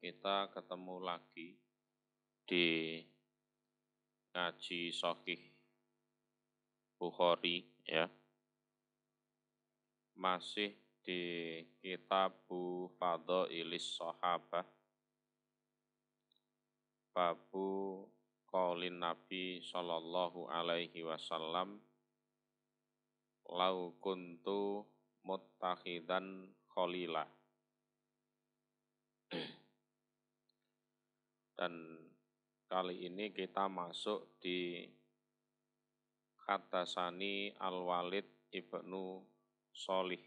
kita ketemu lagi di ngaji Shahih Bukhari ya. Masih di Kitabu Fadhailis Shahabah, babu qaulin Nabi sallallahu alaihi wasallam, lau kuntu muttakhidan khalila. Dan kali ini kita masuk di Haddatsani Al-Walid ibnu Sholih.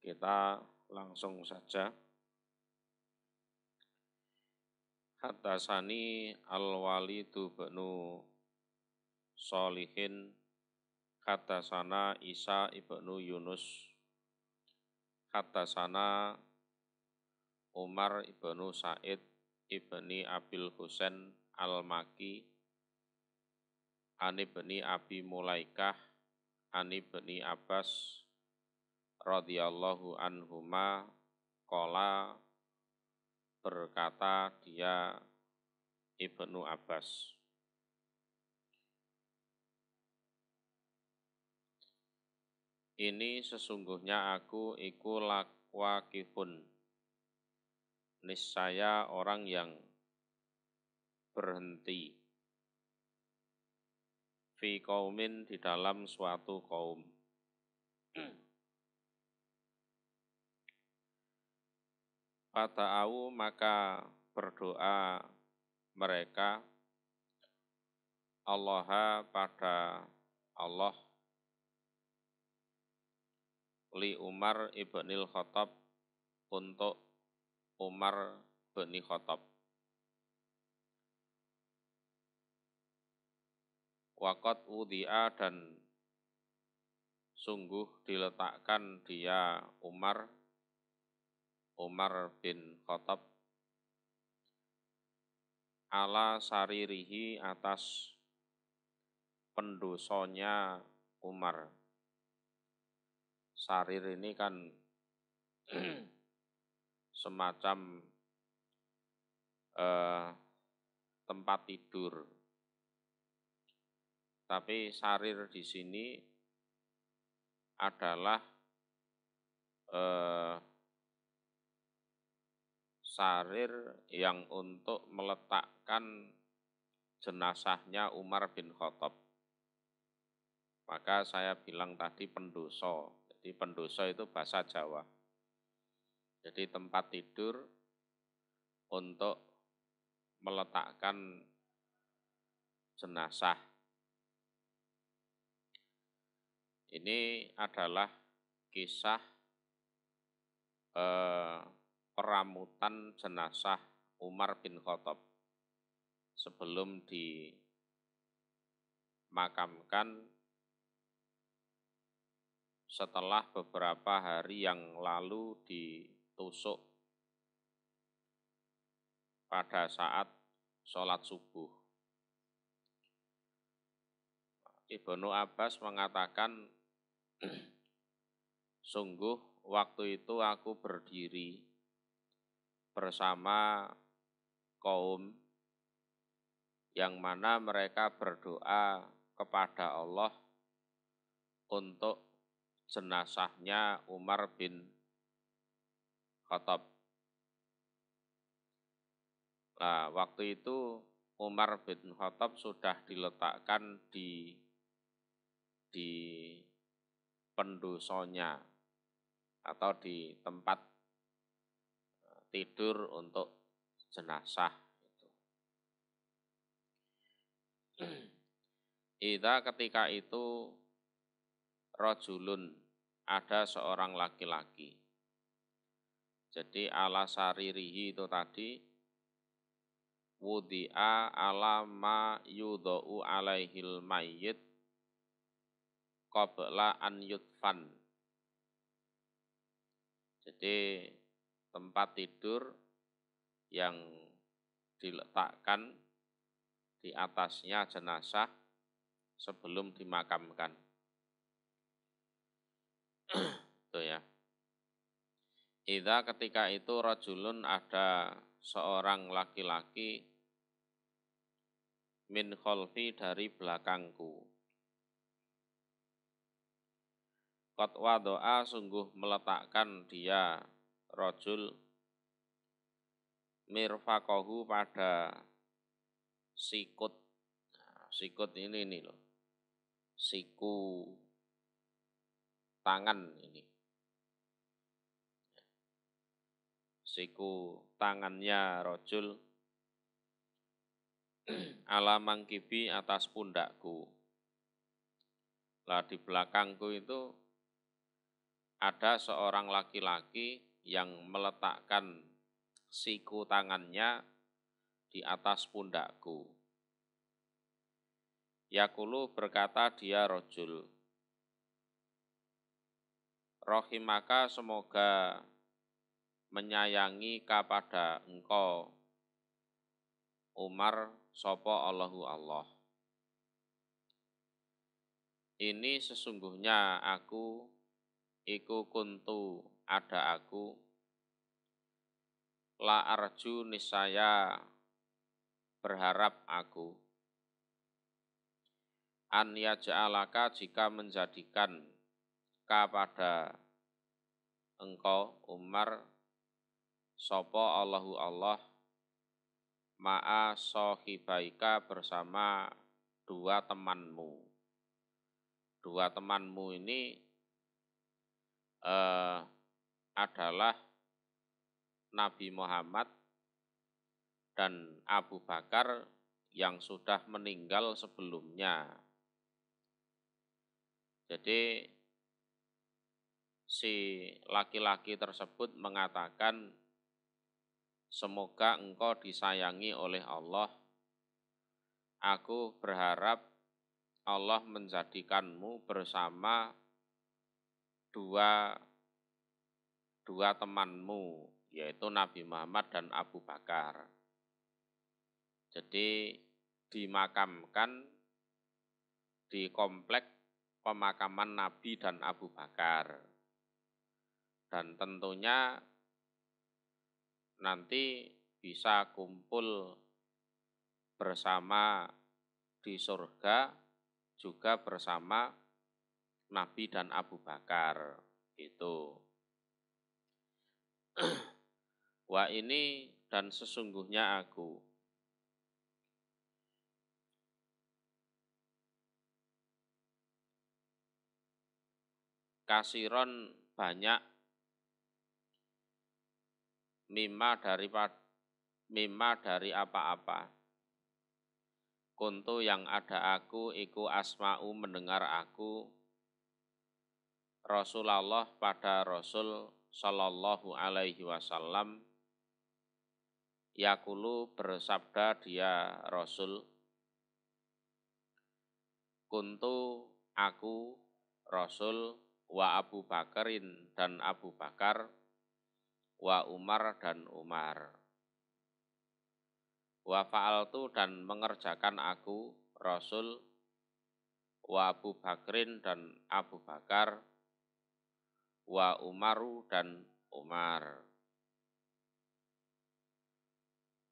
Kita langsung saja. Haddatsani Al-Walid ibnu Sholihin, haddatsana Isa ibnu Yunus, haddatsana Umar ibnu Sa'id ibni Abil Husain Al-Maki, Ani ibni Abi Mulaikah, Ani ibni Abbas radhiyallahu anhuma, qala, berkata dia Ibnu Abbas, ini sesungguhnya aku iku waqifun, niscaya orang yang berhenti, fi qaumin, di dalam suatu kaum. Fata'au, maka berdoa mereka, Allah, pada Allah, li Umar ibnil Khattab, untuk Umar bin Khattab. Waqat wudi'a, dan sungguh diletakkan dia Umar bin Khattab, ala saririhi, atas pendosonya Umar. Sarir ini kan semacam tempat tidur. Tapi sarir di sini adalah sarir yang untuk meletakkan jenazahnya Umar bin Khattab. Maka saya bilang tadi pendoso. Jadi pendoso itu bahasa Jawa. Jadi tempat tidur untuk meletakkan jenazah. Ini adalah kisah peramutan jenazah Umar bin Khattab sebelum dimakamkan setelah beberapa hari yang lalu ditusuk pada saat sholat subuh. Ibnu Abbas mengatakan, sungguh waktu itu aku berdiri bersama kaum yang mana mereka berdoa kepada Allah untuk jenazahnya Umar bin Khattab. Nah, waktu itu Umar bin Khattab sudah diletakkan di pendosonya atau di tempat tidur untuk jenazah. Idza, ketika itu, rajulun, ada seorang laki-laki. Jadi ala saririhi itu tadi, wudi'a ala ma yudha'u alaihil mayyit qabla an yudfan. Jadi tempat tidur yang diletakkan di atasnya jenazah sebelum dimakamkan. Itu ya. Idza ketika itu rajulun ada seorang laki-laki min khalfi dari belakangku. Qad wadoa sungguh meletakkan dia rajul mirfaqahu pada sikut. Nah, sikut ini loh. Siku tangan ini. Siku tangannya rajul ala mangkibi atas pundakku. Lah di belakangku itu ada seorang laki-laki yang meletakkan siku tangannya di atas pundakku. Yakulu berkata dia rajul, Rohimaka semoga menyayangi kepada engkau Umar sopo Allahu Allah. Ini sesungguhnya aku iku kuntu ada aku la arju niscaya berharap aku an yaj'alaka jika menjadikan kepada engkau Umar sopo Allahu Allah ma'a sohibaika bersama dua temanmu. Dua temanmu ini adalah Nabi Muhammad dan Abu Bakar yang sudah meninggal sebelumnya. Jadi si laki-laki tersebut mengatakan, semoga engkau disayangi oleh Allah. Aku berharap Allah menjadikanmu bersama dua temanmu, yaitu Nabi Muhammad dan Abu Bakar. Jadi dimakamkan di komplek pemakaman Nabi dan Abu Bakar. Dan tentunya nanti bisa kumpul bersama di surga juga bersama Nabi dan Abu Bakar. Itu. Wah ini dan sesungguhnya aku. Kasiron banyak mimma dari apa-apa. Kuntu yang ada aku iku asma'u mendengar aku Rasulullah pada Rasul sallallahu alaihi wasallam yakulu bersabda dia Rasul kuntu aku Rasul wa Abu Bakarin dan Abu Bakar wa Umar dan Umar wa fa'altu dan mengerjakan aku Rasul wa Abu Bakrin dan Abu Bakar wa Umaru dan Umar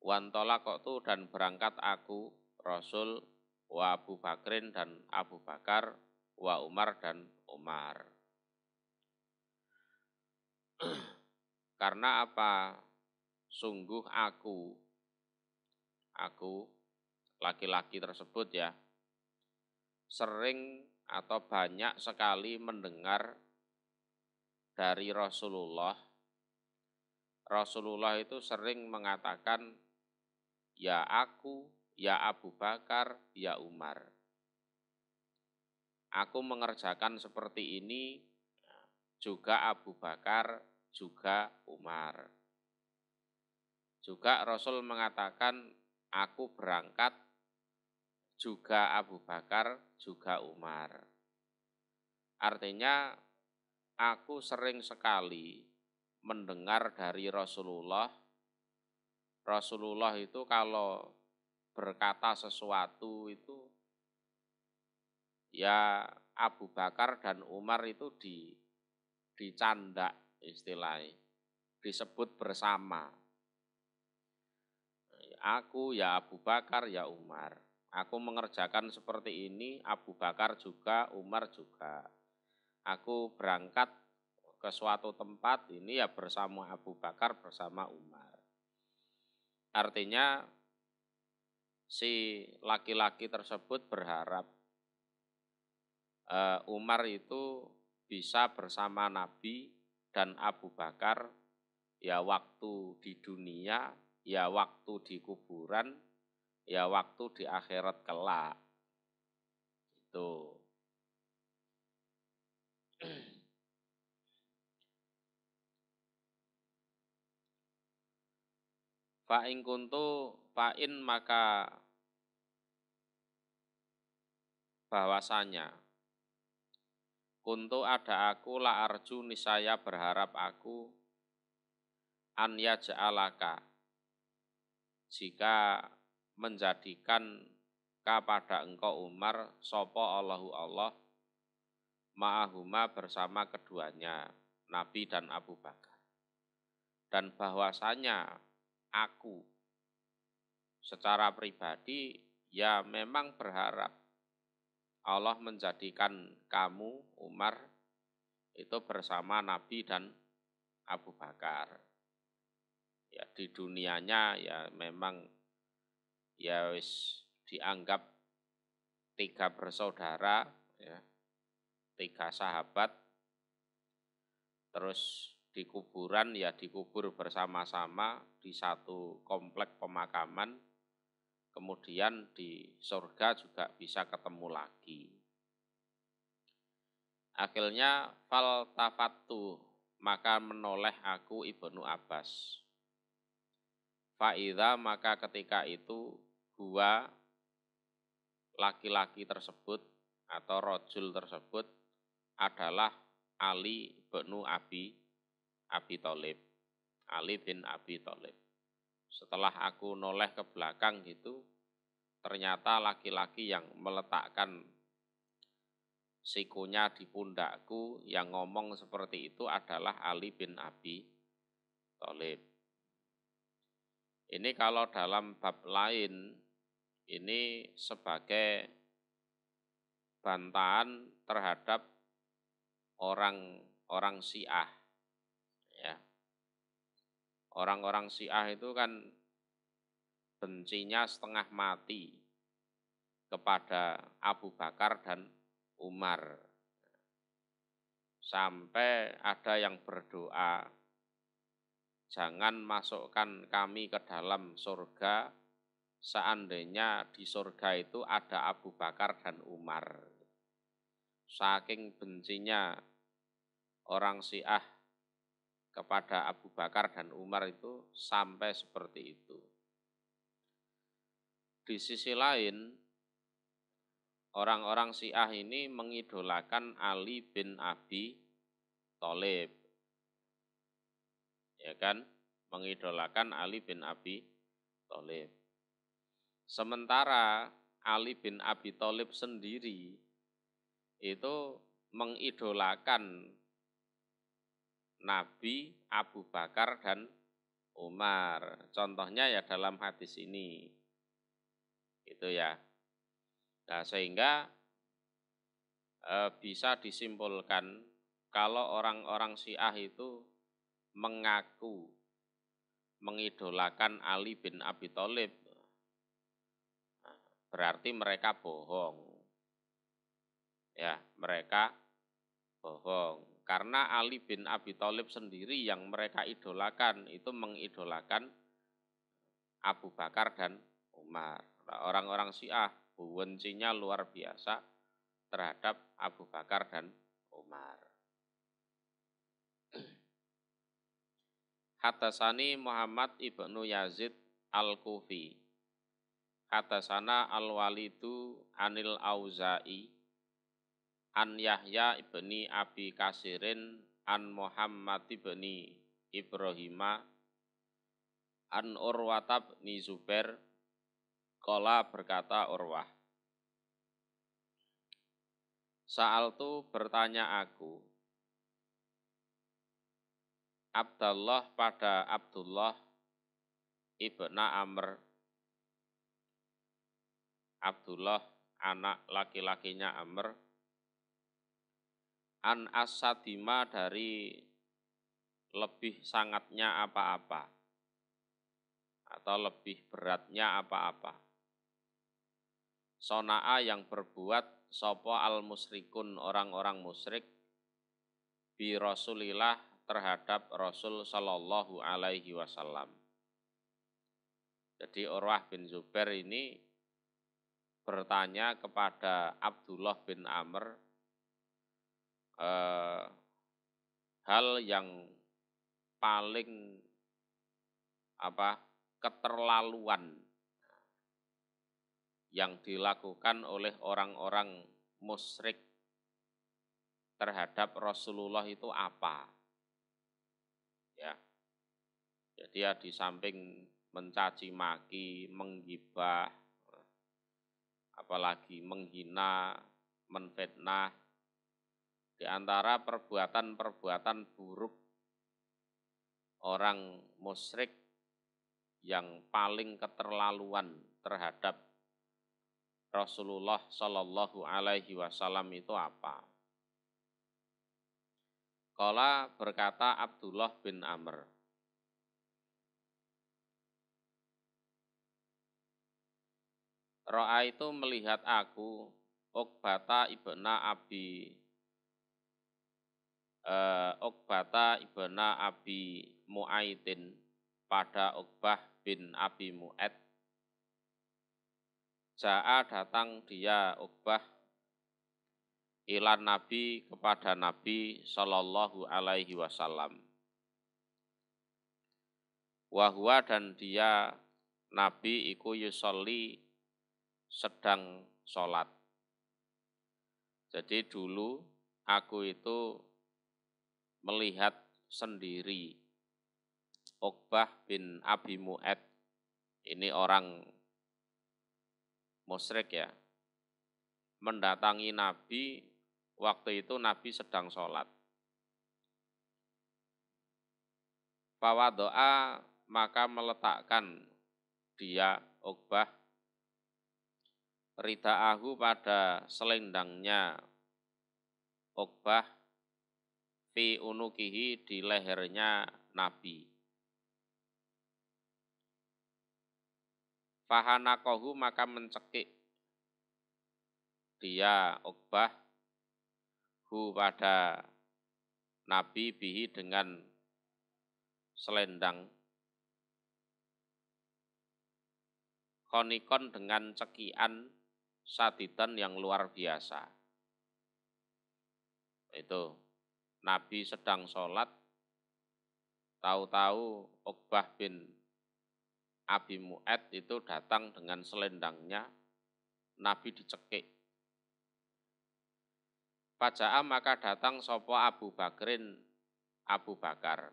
wantolaqtu dan berangkat aku Rasul wa Abu Bakrin dan Abu Bakar wa Umar dan Umar. Karena apa? Sungguh aku laki-laki tersebut ya, sering atau banyak sekali mendengar dari Rasulullah. Rasulullah itu sering mengatakan, ya aku, ya Abu Bakar, ya Umar. Aku mengerjakan seperti ini, juga Abu Bakar, juga Umar. Juga Rasul mengatakan, aku berangkat, juga Abu Bakar, juga Umar. Artinya, aku sering sekali mendengar dari Rasulullah. Rasulullah itu kalau berkata sesuatu itu, ya Abu Bakar dan Umar itu dicandak istilahnya. disebut bersama. Aku ya Abu Bakar ya Umar. Aku mengerjakan seperti ini, Abu Bakar juga, Umar juga. Aku berangkat ke suatu tempat ini ya bersama Abu Bakar, bersama Umar. Artinya si laki-laki tersebut berharap Umar itu bisa bersama Nabi dan Abu Bakar ya waktu di dunia, ya waktu di kuburan, ya waktu di akhirat kelak. Itu. Fa'in kuntu fa'in maka bahwasanya kuntu ada aku la arju nisaya berharap aku an yaj'alaka jika menjadikan kepada engkau Umar sopo Allahu Allah ma'ahuma bersama keduanya Nabi dan Abu Bakar, dan bahwasanya aku secara pribadi ya memang berharap Allah menjadikan kamu Umar itu bersama Nabi dan Abu Bakar. Ya di dunianya ya memang ya wis dianggap 3 bersaudara ya, 3 sahabat, terus di kuburan ya dikubur bersama-sama di satu komplek pemakaman, kemudian di surga juga bisa ketemu lagi. Akhirnya fal tafattu maka menoleh aku Ibnu Abbas. Fa'idha maka ketika itu gua laki-laki tersebut atau rojul tersebut adalah Ali bin Abi Thalib. Ali bin Abi Thalib. Setelah aku noleh ke belakang gitu, ternyata laki-laki yang meletakkan sikunya di pundakku yang ngomong seperti itu adalah Ali bin Abi Thalib. Ini kalau dalam bab lain, ini sebagai bantahan terhadap orang Syiah. Ya. Orang-orang Syiah itu kan bencinya setengah mati kepada Abu Bakar dan Umar. Sampai ada yang berdoa, jangan masukkan kami ke dalam surga, seandainya di surga itu ada Abu Bakar dan Umar. Saking bencinya orang Syiah kepada Abu Bakar dan Umar itu sampai seperti itu. Di sisi lain, orang-orang Syiah ini mengidolakan Ali bin Abi Thalib. Ya kan? Mengidolakan Ali bin Abi Thalib. Sementara Ali bin Abi Thalib sendiri itu mengidolakan Nabi, Abu Bakar, dan Umar. Contohnya ya dalam hadis ini. Itu ya. Nah, sehingga bisa disimpulkan kalau orang-orang Syiah itu mengaku mengidolakan Ali bin Abi Thalib, berarti mereka bohong. Ya, mereka bohong. Karena Ali bin Abi Thalib sendiri yang mereka idolakan itu mengidolakan Abu Bakar dan Umar. Nah, orang-orang Syiah bencinya luar biasa terhadap Abu Bakar dan Umar. Hadasani Muhammad ibnu Yazid al-Kufi. Hadasana al-Walidu anil Auza'i an Yahya ibni Abi Kasirin an Muhammad ibni Ibrahima an Urwata bin Zubair qala berkata Urwah, Sa'altu bertanya aku Abdullah pada Abdullah ibna Amr. Abdullah anak laki-lakinya Amr. An asadima dari lebih sangatnya apa-apa atau lebih beratnya apa-apa. Sona'a yang berbuat sopo al musyrikun orang-orang musyrik bi Rasulillah terhadap Rasul Shallallahu Alaihi Wasallam. Jadi Urwah bin Zubair ini bertanya kepada Abdullah bin Amr hal yang paling keterlaluan yang dilakukan oleh orang-orang musyrik terhadap Rasulullah itu apa? Ya. Jadi ya di samping mencaci maki, menggibah, apalagi menghina, menfitnah, di antara perbuatan-perbuatan buruk orang musyrik yang paling keterlaluan terhadap Rasulullah Shallallahu Alaihi Wasallam itu apa? Qala berkata Abdullah bin Amr, Ro'a itu melihat aku, Uqbata ibna Abi Mu'aitin pada Uqbah bin Abi Mu'aid. Ja'a datang dia Uqbah ilan Nabi kepada Nabi Sallallahu Alaihi Wasallam. Wahwa dan dia Nabi iku yusolli sedang sholat. Jadi dulu aku itu melihat sendiri Uqbah bin Abi Mu'aid, ini orang musyrik ya, mendatangi Nabi, waktu itu Nabi sedang sholat. Fawadoa maka meletakkan dia Uqbah ridaahu pada selendangnya Uqbah fi unukihi di lehernya Nabi. Fahanakohu maka mencekik dia Uqbah hu pada Nabi bihi dengan selendang, khonikon dengan cekian sadidan yang luar biasa. Itu Nabi sedang sholat, tahu-tahu Uqbah bin Abi Mu'aid itu datang dengan selendangnya, Nabi dicekik. Faja'a maka datang sopo Abu Bakar.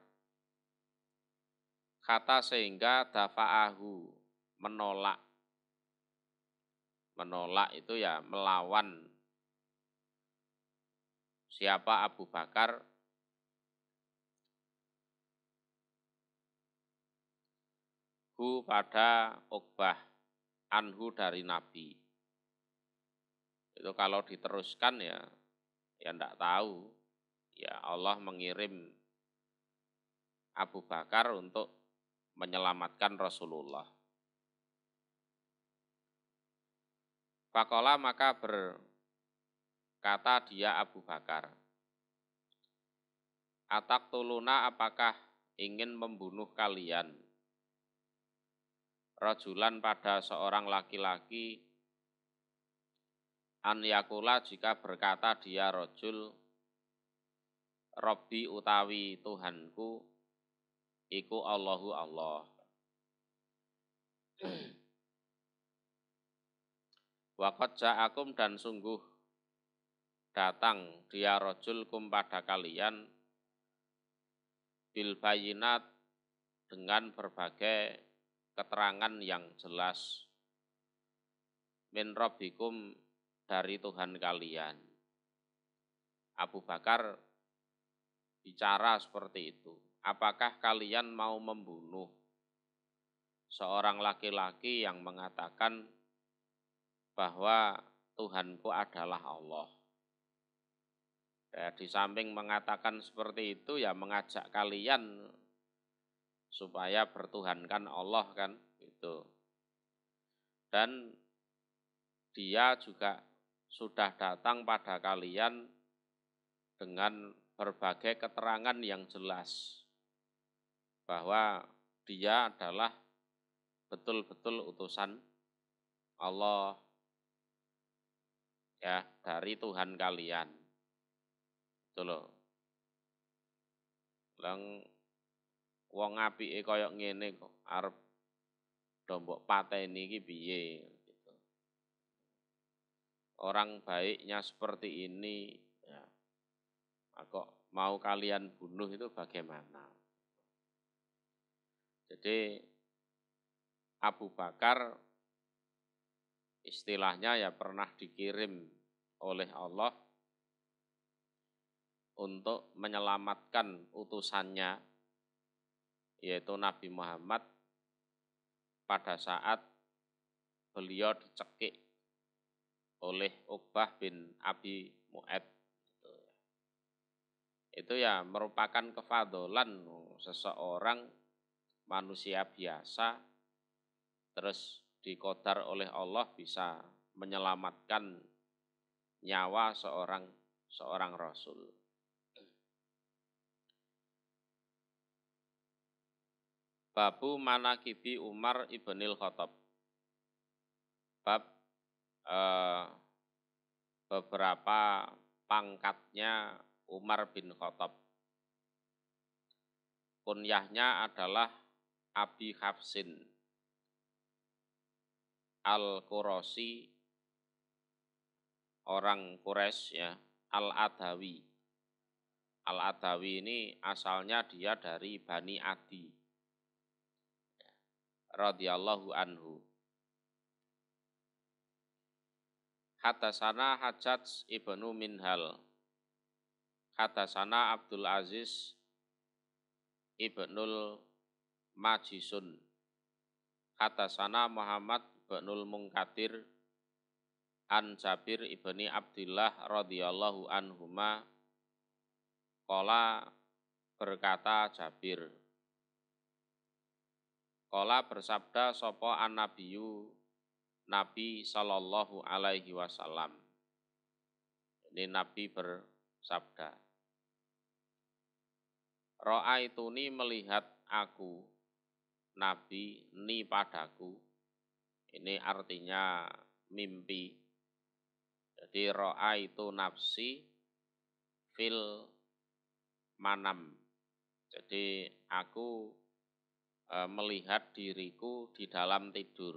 Kata sehingga dafa'ahu menolak. Menolak itu ya melawan. Siapa Abu Bakar? Hu pada Uqbah, anhu dari Nabi. Itu kalau diteruskan ya enggak tahu. Ya Allah mengirim Abu Bakar untuk menyelamatkan Rasulullah. Faqala maka berkata dia Abu Bakar, Ataktuluna apakah ingin membunuh kalian? Rajulan pada seorang laki-laki, an yakula jika berkata dia rajul, Robbi utawi Tuhanku, iku Allahu Allah. Waqad ja'akum dan sungguh datang dia rajul kum pada kalian, bil bayinat dengan berbagai keterangan yang jelas, min rabbikum dari Tuhan kalian. Abu Bakar bicara seperti itu. apakah kalian mau membunuh seorang laki-laki yang mengatakan bahwa Tuhanku adalah Allah. Ya, di samping mengatakan seperti itu ya mengajak kalian supaya bertuhankan Allah kan gitu. Dan dia juga sudah datang pada kalian dengan berbagai keterangan yang jelas bahwa dia adalah betul-betul utusan Allah ya dari Tuhan kalian. Itu loh. Lang wong apike kaya ngene kok arep do mbok pateni iki piye gitu. Orang baiknya seperti ini ya, kok mau kalian bunuh itu bagaimana? Jadi Abu Bakar istilahnya ya pernah dikirim oleh Allah untuk menyelamatkan utusannya yaitu Nabi Muhammad pada saat beliau dicekik oleh Uqbah bin Abi Mu'ad. Itu ya merupakan kefadolan seseorang manusia biasa terus dikodar oleh Allah bisa menyelamatkan nyawa seorang rasul. Babu manakibi Umar ibnil Khattab. Bab beberapa pangkatnya Umar bin Khattab. Kunyahnya adalah Abi Hafsin Al-Qurasi, orang Quraisy ya, Al-Adawi. Al-Adawi ini asalnya dia dari Bani Adi radhiyallahu anhu. Hadasana Hajjaj ibnu Minhal. Hadasana Abdul Aziz ibnul Majisun. Hadasana Muhammad ibnul Munkadir an Jabir ibni Abdillah radhiyallahu anhuma. Qala berkata Jabir. Qala bersabda sapa an-nabiyyu Nabi sallallahu alaihi wasallam. Ini Nabi bersabda. Ra'aituni melihat aku, Nabi ni padaku. Ini artinya mimpi. Jadi ra'aitu nafsi fil manam. Jadi aku melihat diriku di dalam tidur.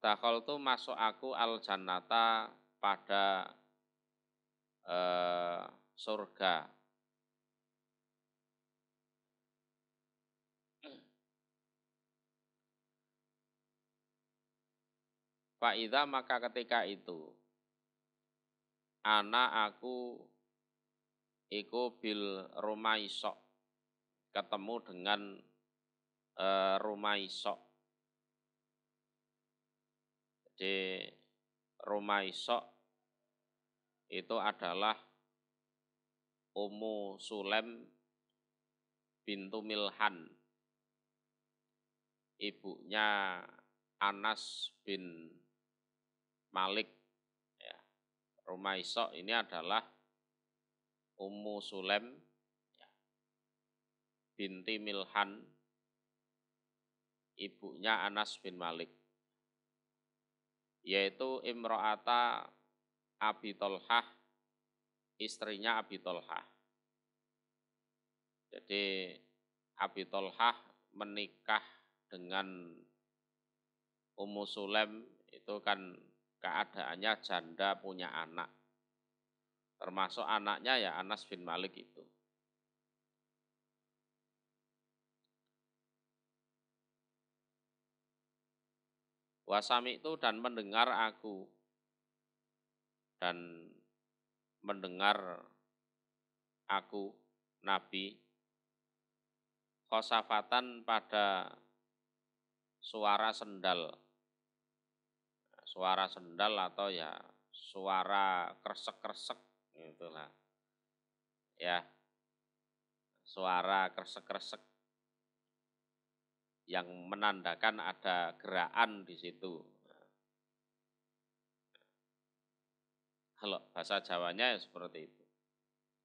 Dakhaltu masuk aku al-jannata pada surga. Fa'idha maka ketika itu aku iku bil rumaisok, ketemu dengan rumaisok. Jadi rumaisok itu adalah Ummu Sulaim bintu Milhan, ibunya Anas bin Malik. Ya. Rumaisok ini adalah Ummu Sulaim ya, binti Milhan, ibunya Anas bin Malik, yaitu Imro'ata Abi Tolhah, istrinya Abi Tolhah. Jadi Abi Tolhah menikah dengan Ummu Sulaim itu kan keadaannya janda punya anak. Termasuk anaknya ya Anas bin Malik itu. Wasami itu dan mendengar aku. Dan mendengar aku Nabi khosafatan pada suara sendal. Suara sendal atau ya suara kresek-kresek itulah. Ya, suara kresek-kresek yang menandakan ada gerakan di situ. Kalau bahasa Jawanya ya seperti itu.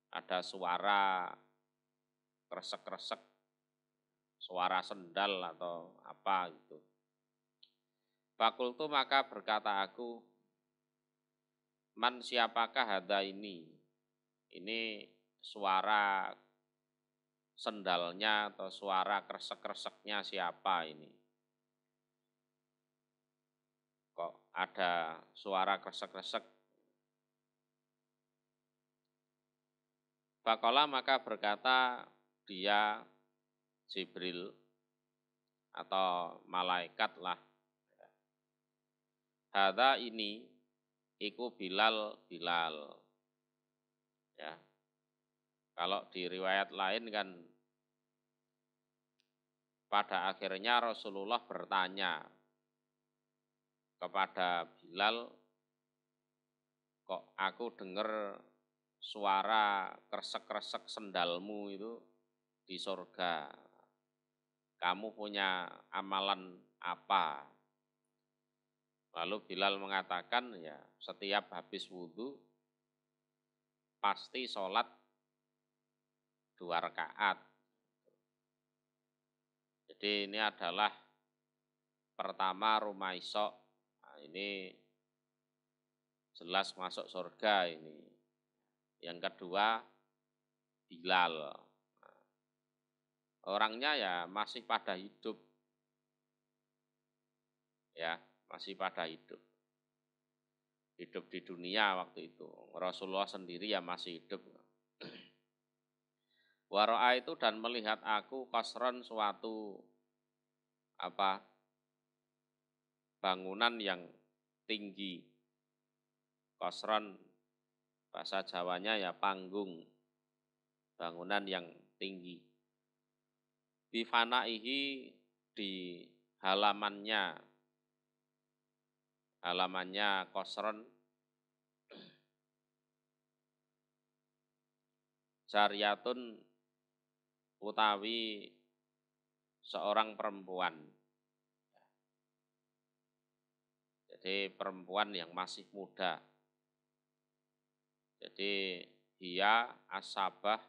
Ada suara kresek-kresek, suara sendal atau apa gitu. Fakultu maka berkata aku, man siapakah hada ini? Ini suara sendalnya atau suara kresek-kreseknya siapa ini? Kok ada suara kresek-kresek? Faqala maka berkata dia Jibril atau malaikat lah. Hada ini iku Bilal. Ya. Kalau di riwayat lain kan pada akhirnya Rasulullah bertanya kepada Bilal, kok aku dengar suara kresek-kresek sendalmu itu di surga. Kamu punya amalan apa? Lalu Bilal mengatakan, ya setiap habis wudhu pasti sholat 2 rakaat. Jadi ini adalah pertama rumah isok. Nah, ini jelas masuk surga ini. Yang kedua Bilal. Nah, orangnya ya masih pada hidup. Ya, masih pada hidup. Hidup di dunia waktu itu. Rasulullah sendiri ya masih hidup. Waro'a itu dan melihat aku kasron suatu bangunan yang tinggi. Kasron bahasa Jawanya ya panggung. Bangunan yang tinggi. Bifanaihi di halamannya Kasron Jariyatun utawi seorang perempuan. Jadi perempuan yang masih muda. Jadi dia asabah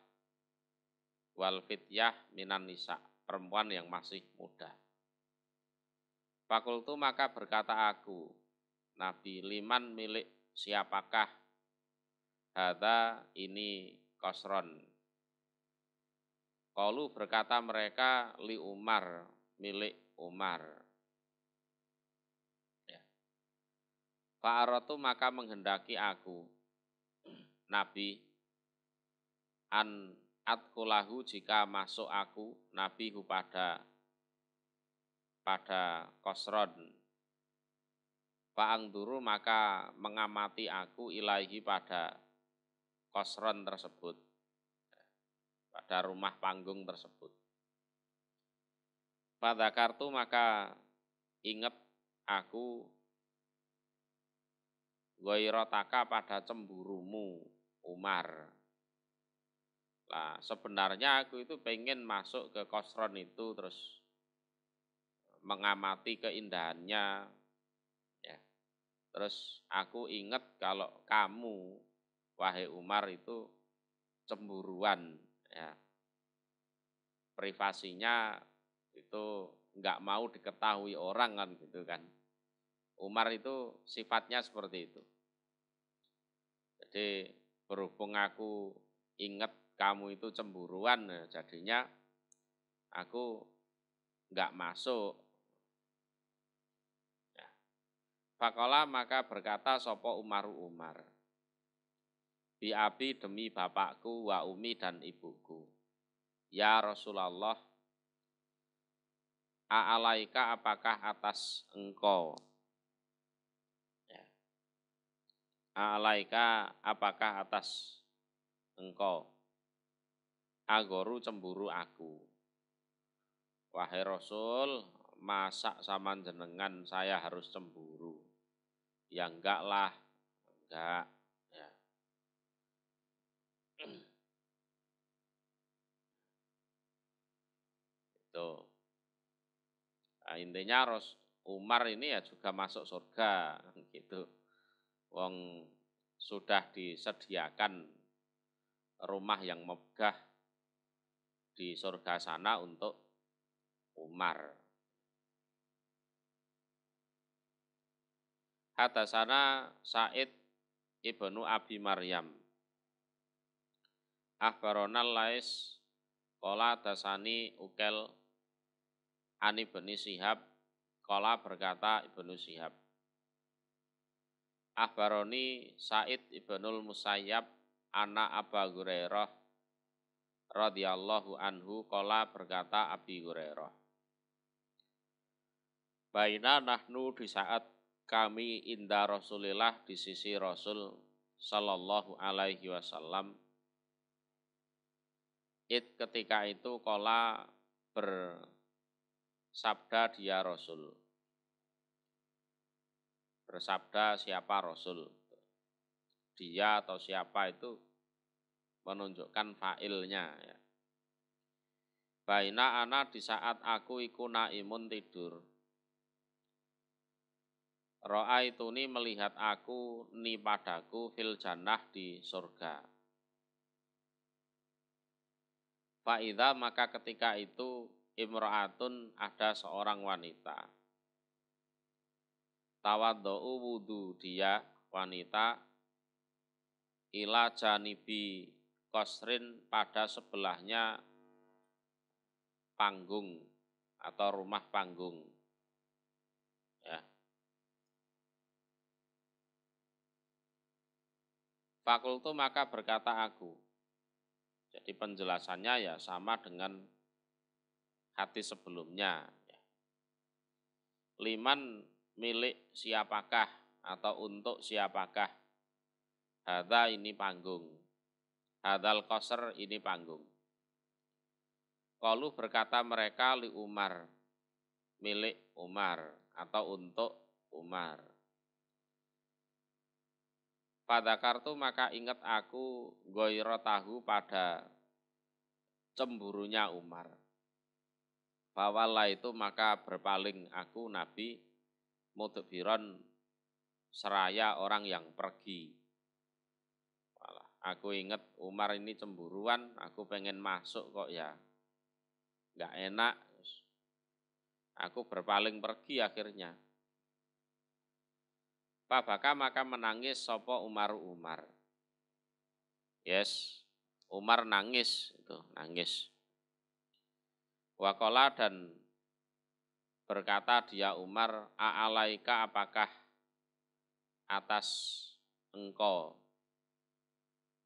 wal fityah minan nisa, perempuan yang masih muda. Fakultu maka berkata aku, Nabi, liman milik siapakah hada ini Kasron. Qalu berkata mereka li Umar, milik Umar. Ya. Fa'aratu maka menghendaki aku, Nabi, an adkulahu jika masuk aku, Nabi pada Kasron. Fa'angduru maka mengamati aku ilaihi pada Kasron tersebut. Pada rumah panggung tersebut. Pada kartu maka ingat aku goirotaka pada cemburumu Umar. Nah, sebenarnya aku itu pengen masuk ke Kasron itu terus mengamati keindahannya. Ya. Terus aku ingat kalau kamu, wahai Umar, itu cemburuan. Ya. Privasinya itu nggak mau diketahui orang kan gitu kan. Umar itu sifatnya seperti itu. Jadi berhubung aku ingat kamu itu cemburuan, jadinya aku nggak masuk. Ya. Faqala maka berkata sopo Umar. Bi abi demi bapakku wa umi dan ibuku. Ya Rasulullah, a'alaika apakah atas engkau? Ya. A'alaika apakah atas engkau? agoru cemburu aku. Wahai Rasul, masa sama jenengan saya harus cemburu? Ya enggak lah, enggak. Ya. Itu. Nah, intinya Umar ini ya juga masuk surga gitu. Wong sudah disediakan rumah yang megah di surga sana untuk Umar. Hadasana Sa'id ibnu Abi Maryam. Ahbaronal Lais kola dasani ukel ani beni Sihab kola berkata Ibnu Sihab. Ahbaroni Sa'id ibnul Musayyab anak Aba Hurairah radhiyallahu anhu kola berkata Abi Hurairah. Baina nahnu di saat kami inda Rasulillah di sisi Rasul sallallahu alaihi wasallam. Ketika itu kola bersabda dia Rasul. Bersabda siapa Rasul? Dia atau siapa itu menunjukkan fa'ilnya. Ya. Baina ana di saat aku iku naimun tidur. Ra'aituni melihat aku ni padaku fil jannah di surga. Fa'idha maka ketika itu imra'atun ada seorang wanita. Tawaddo'u wudu dia wanita ila janibi kosrin pada sebelahnya panggung atau rumah panggung. Ya. Fakultu maka berkata aku. Jadi penjelasannya ya sama dengan hadis sebelumnya. Ya. Liman milik siapakah atau untuk siapakah? Hadza ini panggung. Hadzal qasr ini panggung. Qalu berkata mereka li Umar. Milik Umar atau untuk Umar. Pada kartu maka ingat aku goiro tahu pada cemburunya Umar. Fawalah itu maka berpaling aku Nabi mudbiron seraya orang yang pergi. Aku ingat Umar ini cemburuan, aku pengen masuk kok ya. Enggak enak. Aku berpaling pergi akhirnya. Pabaka maka menangis sopo Umar. Yes, Umar nangis itu, nangis. Wakola dan berkata dia Umar, a'alaika apakah atas engkau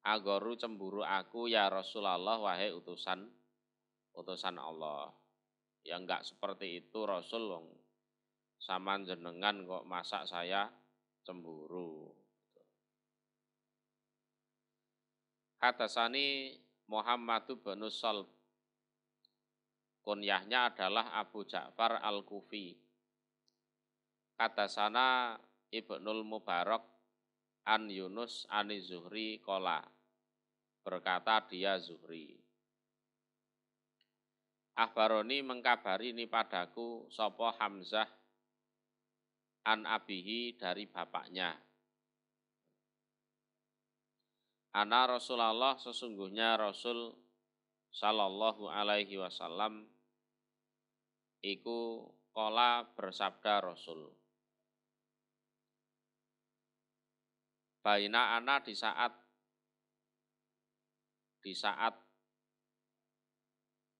agoru cemburu aku ya Rasulullah wahai utusan Allah. Ya enggak seperti itu Rasul wong. Sama jenengan kok masak saya cemburu. Hadasani Muhammad bin Salb. Kunyahnya adalah Abu Ja'far Al-Kufi. Hadasana Ibnul Mubarak an Yunus ani Zuhri kola. Berkata dia Zuhri. Ahbaroni mengkabari ini padaku sopo Hamzah an abihi dari bapaknya. Ana Rasulullah sesungguhnya Rasul sallallahu alaihi wasallam iku kola bersabda Rasul. Baina ana di saat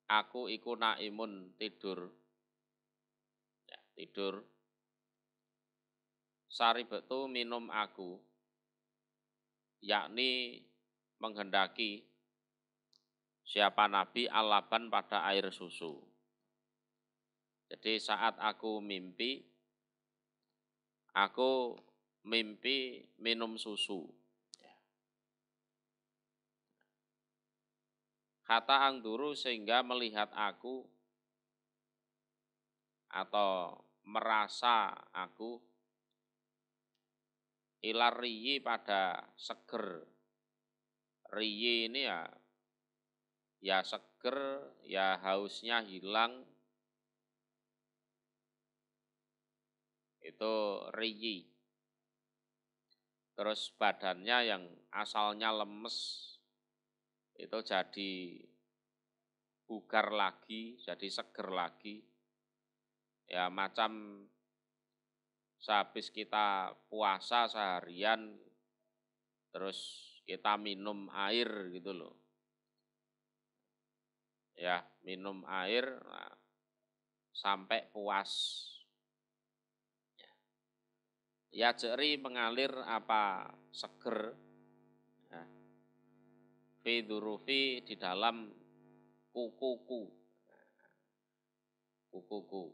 aku iku naimun tidur. Ya, tidur. Saribetu minum aku. Yakni menghendaki siapa Nabi alaban pada air susu. Jadi saat aku mimpi minum susu. hatta angduru sehingga melihat aku atau merasa aku ilar riyi pada seger. Riyi ini ya seger, ya hausnya hilang, itu riyi. Terus badannya yang asalnya lemes itu jadi bugar lagi, jadi seger lagi. Ya macam sehabis kita puasa seharian terus kita minum air gitu loh. Ya, minum air sampai puas. Ya jeri mengalir apa seger. Ya. Fi durufi di dalam kukuku. Kukuku.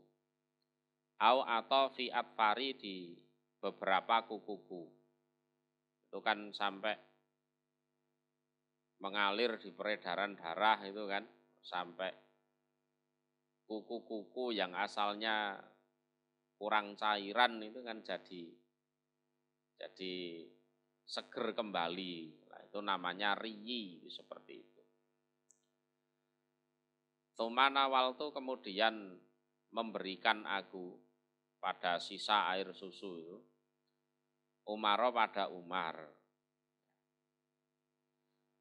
Au atau fi atfari di beberapa kukuku. Itu kan sampai mengalir di peredaran darah itu kan. Sampai kuku-kuku yang asalnya kurang cairan itu kan jadi seger kembali. Nah, itu namanya riyi seperti itu. Tsumma nawaltu kemudian memberikan aku pada sisa air susu itu Umaro pada Umar.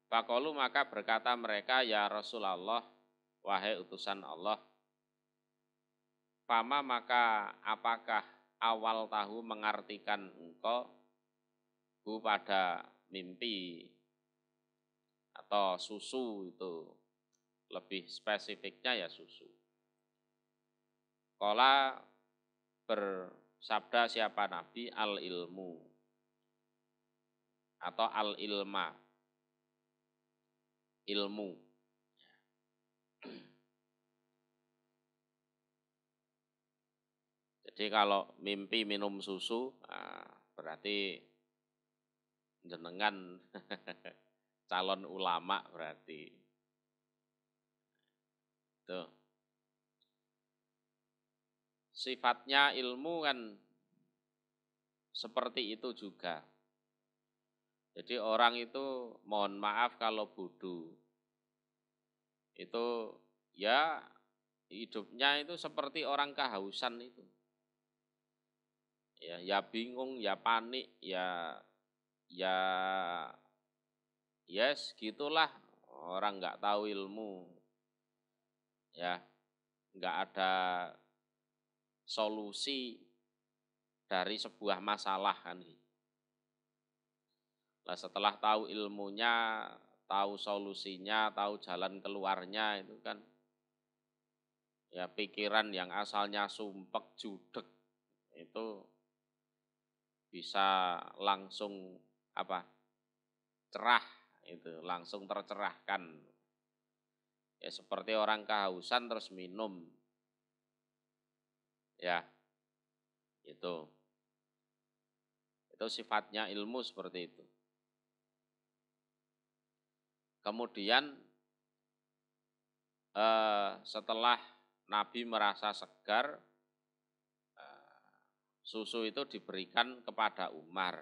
Faqalu maka berkata mereka, ya Rasulullah, wahai utusan Allah, fama maka apakah awal tahu mengartikan engkau pada mimpi atau susu itu lebih spesifiknya ya susu. Qala bersabda siapa Nabi al ilmu atau al ilma ilmu. Jadi kalau mimpi minum susu berarti jenengan calon ulama berarti. Tuh. Sifatnya ilmu kan seperti itu juga. Jadi orang itu mohon maaf kalau bodoh. Itu ya hidupnya itu seperti orang kehausan itu. Ya bingung, ya panik, ya yes gitulah orang nggak tahu ilmu. Ya, nggak ada solusi dari sebuah masalah kan. Nah, setelah tahu ilmunya, tahu solusinya, tahu jalan keluarnya itu kan ya pikiran yang asalnya sumpek judek itu bisa langsung cerah itu, langsung tercerahkan. Ya seperti orang kehausan terus minum. Ya. Itu sifatnya ilmu seperti itu. Kemudian setelah Nabi merasa segar, susu itu diberikan kepada Umar.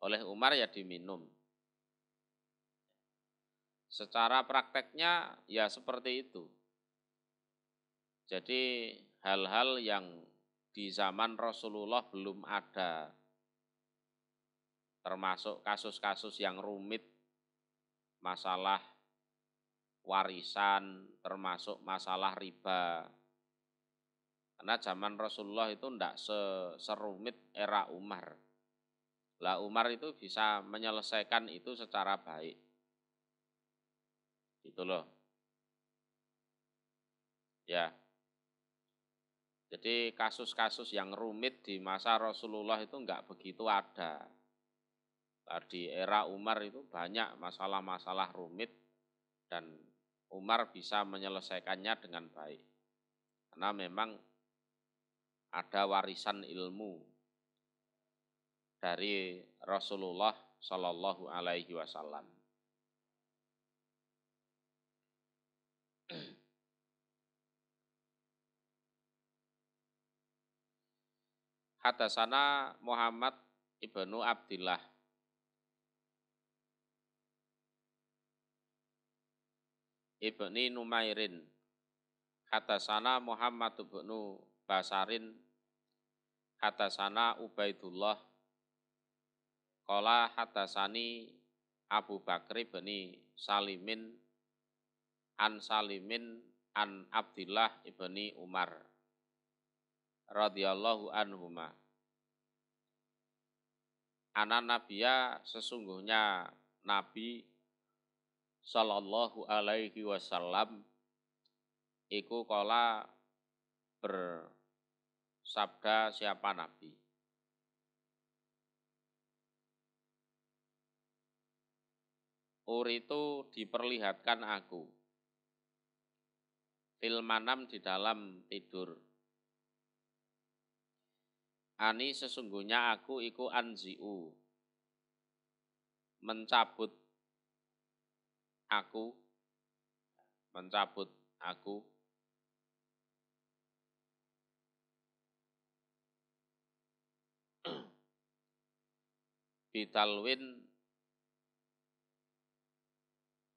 Oleh Umar ya diminum. Secara prakteknya ya seperti itu. Jadi hal-hal yang di zaman Rasulullah belum ada, termasuk kasus-kasus yang rumit, masalah warisan, termasuk masalah riba. Karena zaman Rasulullah itu tidak serumit era Umar. Lah Umar itu bisa menyelesaikan itu secara baik. Gitu loh. Ya. Jadi kasus-kasus yang rumit di masa Rasulullah itu enggak begitu ada. Di era Umar itu banyak masalah-masalah rumit dan Umar bisa menyelesaikannya dengan baik. Karena memang ada warisan ilmu dari Rasulullah Shallallahu Alaihi Wasallam. Hadatsana Muhammad ibnu Abdillah ibni Numairin. Hadatsana Muhammad ibnu Basarin. Hadatsana Ubaidullah. Qala hadatsani Abu Bakr ibni Salimin an Salimin an Abdillah ibni Umar radhiyallahu anhuma. Ana Nabiya, sesungguhnya Nabi sallallahu alaihi wasallam iku kala bersabda, siapa Nabi? Uritu, diperlihatkan aku, fil manam, di dalam tidur. Ani, sesungguhnya aku iku anzi'u, mencabut aku, bidalwin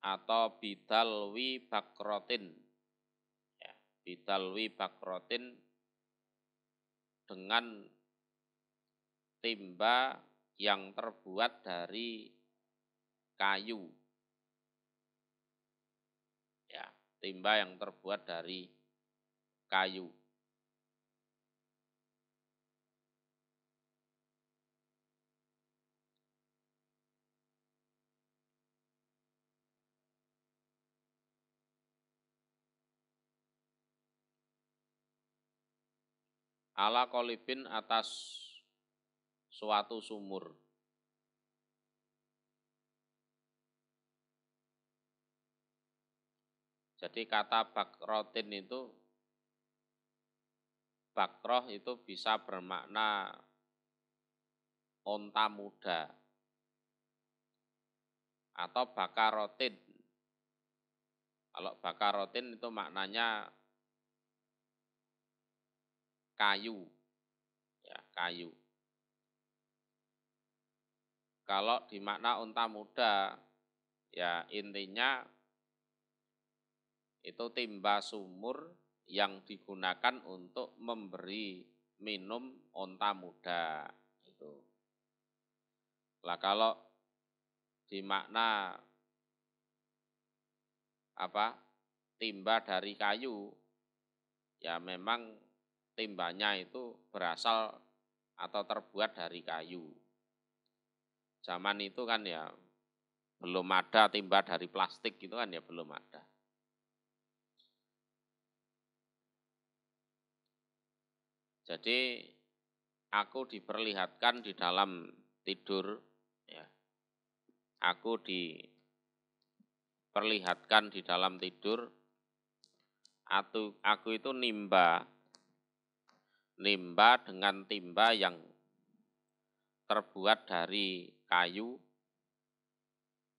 atau bidalwi bakrotin, ya, bidalwi bakrotin, dengan timba yang terbuat dari kayu, ya, timba yang terbuat dari kayu. Ala kolibin, atas suatu sumur. Jadi kata bakrotin itu, bakroh itu bisa bermakna onta muda atau bakarotin. Kalau bakarotin itu maknanya kayu, ya, kayu. Kalau di makna unta muda, ya intinya itu timba sumur yang digunakan untuk memberi minum unta muda. Itu. Lah kalau di makna timba dari kayu, ya memang timbanya itu berasal atau terbuat dari kayu. Zaman itu kan ya belum ada timba dari plastik gitu kan, ya belum ada. Jadi aku diperlihatkan di dalam tidur, ya. Aku diperlihatkan di dalam tidur, aku itu nimba dengan timba yang terbuat dari kayu,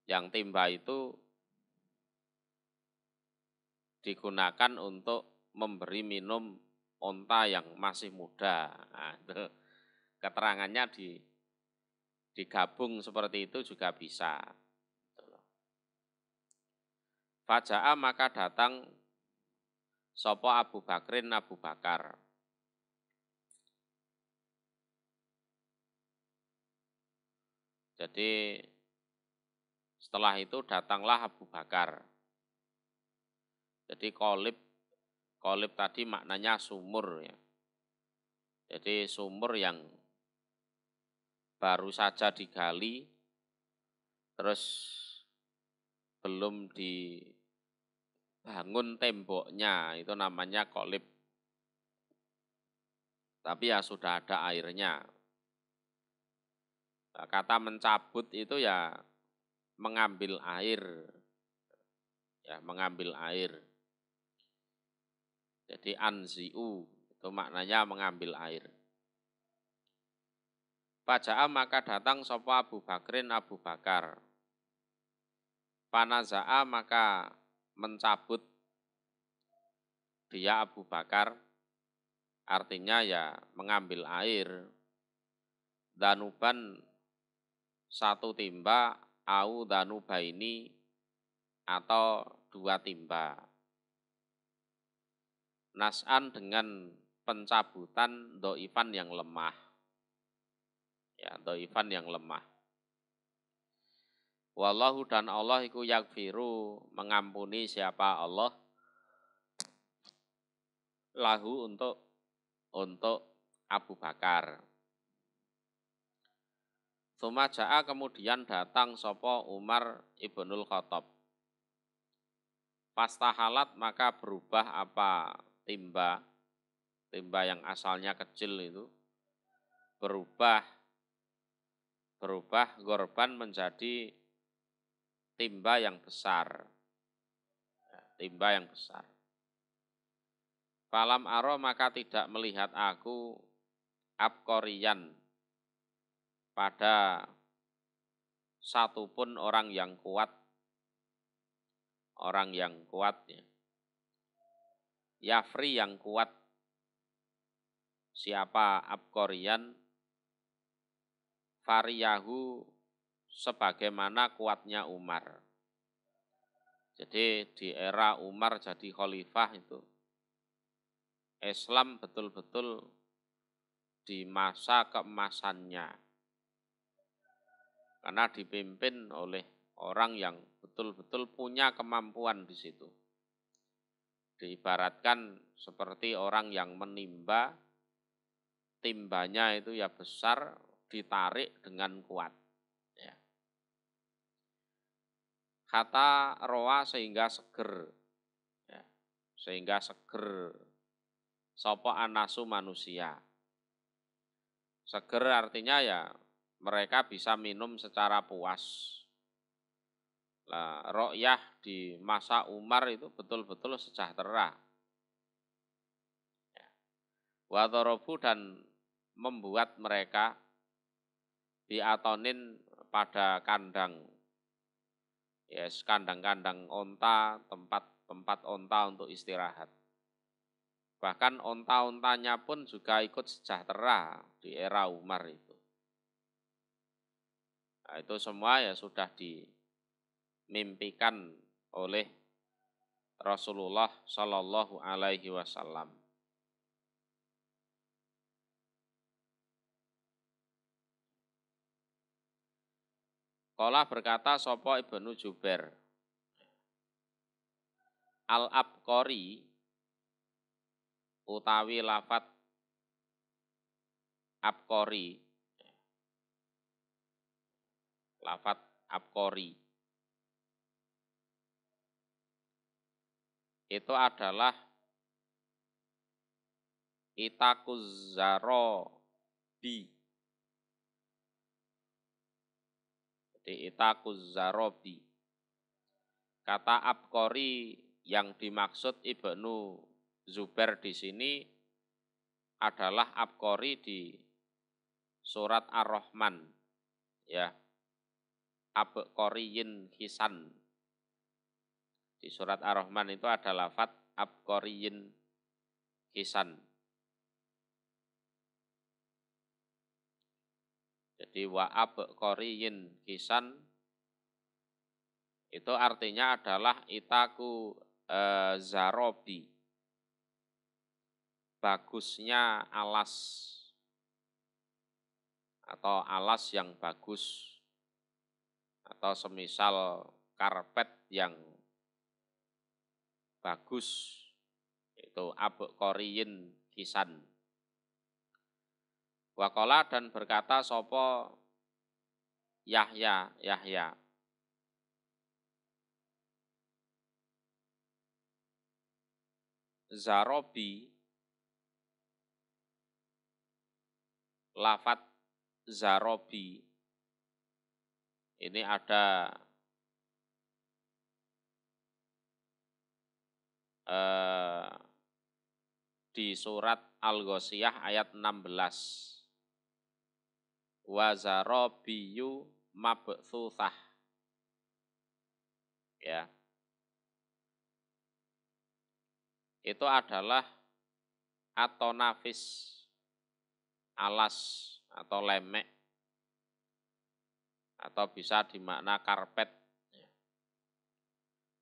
yang timba itu digunakan untuk memberi minum onta yang masih muda. Nah, itu keterangannya digabung seperti itu juga bisa. Faja'a, maka datang sopo Abu Bakrin, Abu Bakar. Jadi setelah itu datanglah Abu Bakar. Jadi kolib tadi maknanya sumur, ya. Jadi sumur yang baru saja digali, terus belum dibangun temboknya, itu namanya kolib. Tapi ya sudah ada airnya. Nah, kata mencabut itu ya mengambil air, ya, mengambil air. Jadi anzi'u itu maknanya mengambil air. Faja'a, maka datang sapa Abu Bakrin, Abu Bakar. Panaza'a, maka mencabut dia Abu Bakar artinya ya mengambil air. Danuban satu timba, au danubaini atau dua timba. Nas'an dengan pencabutan do'ifan yang lemah. Ya, do'ifan yang lemah. Wallahu dan Allah iku yaghfiru mengampuni siapa Allah lahu untuk Abu Bakar. Tsumma ja'a kemudian datang sopo Umar ibnul Khattab. Fastahalat maka berubah apa timba yang asalnya kecil itu berubah gorban menjadi timba yang besar. Timba yang besar. Falam aro maka tidak melihat aku abkorian pada satupun orang yang kuat ya. Yafri yang kuat. Siapa abkorian? Fariyahu sebagaimana kuatnya Umar. Jadi di era Umar jadi khalifah itu Islam betul-betul di masa keemasannya. Karena dipimpin oleh orang yang betul-betul punya kemampuan di situ. Diibaratkan seperti orang yang menimba, timbanya itu ya besar, ditarik dengan kuat. Ya. Kata roa sehingga seger. Ya. Sehingga seger. Sopo anasu manusia. Seger artinya ya mereka bisa minum secara puas. Nah, ro'yah di masa Umar itu betul-betul sejahtera. Ya. Wadorobu dan membuat mereka diatonin pada kandang. Yes, kandang-kandang onta, tempat onta untuk istirahat. Bahkan onta-ontanya pun juga ikut sejahtera di era Umar itu. Nah, itu semua ya sudah dimimpikan oleh Rasulullah Shallallahu Alaihi Wasallam. Qala berkata sopo Ibnu Jubair, Al-Abqari utawi lafat Abqari, lafat Abqari itu adalah Itakuzzarobi. Jadi Itakuzzarobi. Kata Abqari yang dimaksud Ibnu Zubair di sini adalah Abqari di surat Ar-Rahman, ya. Abqariyin hisan. Di surat Ar-Rahman itu ada lafaz Abqariyin hisan. Jadi wa abqariyin hisan itu artinya adalah itaku zarobi. Bagusnya alas atau alas yang bagus atau semisal karpet yang bagus itu abqariyin hisan. Waqala dan berkata sopo Yahya Zarobi, lafat Zarobi ini ada di surat Al-Ghasyiyah ayat 16. Wa zarobiyu mabtsutsah. Ya. Itu adalah atau nafis, alas atau lemek, atau bisa dimakna karpet.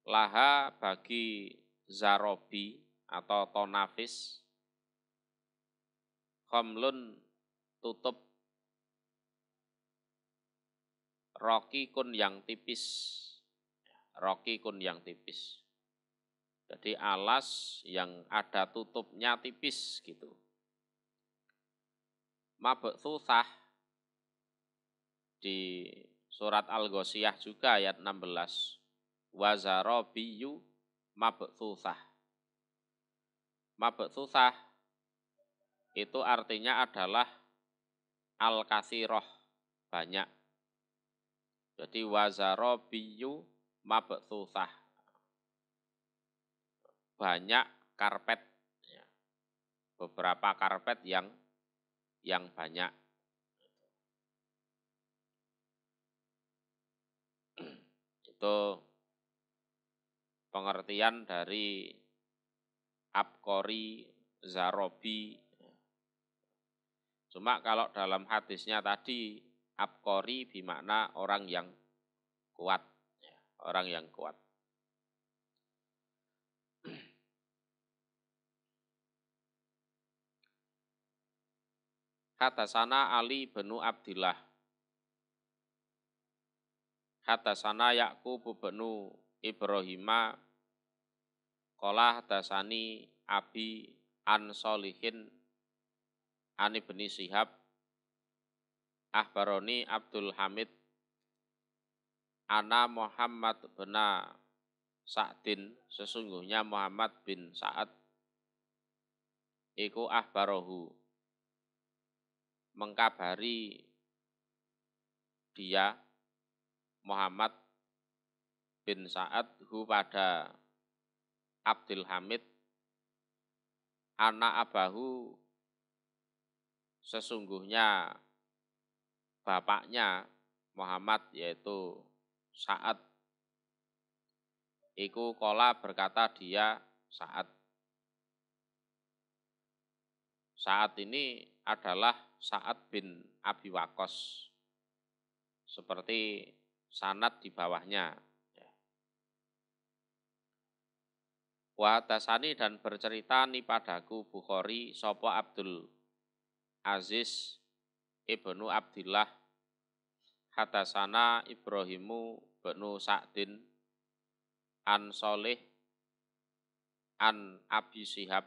Laha bagi zarobi atau tonafis, khamlun tutup, rokikun yang tipis, rokikun yang tipis. Jadi alas yang ada tutupnya tipis gitu. Mabthutsah di surat Al-Ghoshiyah juga ayat 16. Wazarobiyu mabthutsah. Mabthutsah itu artinya adalah al-katsiroh, banyak. Jadi wazarobiyu mabthutsah, banyak karpet, ya. Beberapa karpet yang banyak. Itu pengertian dari abqori, zarobi. Cuma kalau dalam hadisnya tadi abqori bermakna orang yang kuat, ya, orang yang kuat. Hadasana Ali bin Abdillah. Hadasana Ya'qub bin Ibrahima. Qala hadasani Abi an Solihin an Ibni Syihab. Ahbaroni Abdul Hamid ana Muhammad bin Sa'din, sesungguhnya Muhammad bin Sa'ad iku ahbarohu, mengkabari dia Muhammad bin Sa'ad hu pada Abdul Hamid, anak abahu, sesungguhnya bapaknya Muhammad yaitu Sa'ad, iku kola berkata dia Sa'ad ini adalah Sa'ad bin Abi Waqqas, seperti sanad di bawahnya. Wa hadasani dan bercerita ni padaku Bukhari sapa Abdul Aziz ibnu Abdillah, hadasana Ibrahimu benu Sa'din an Solih an Abi Syihab.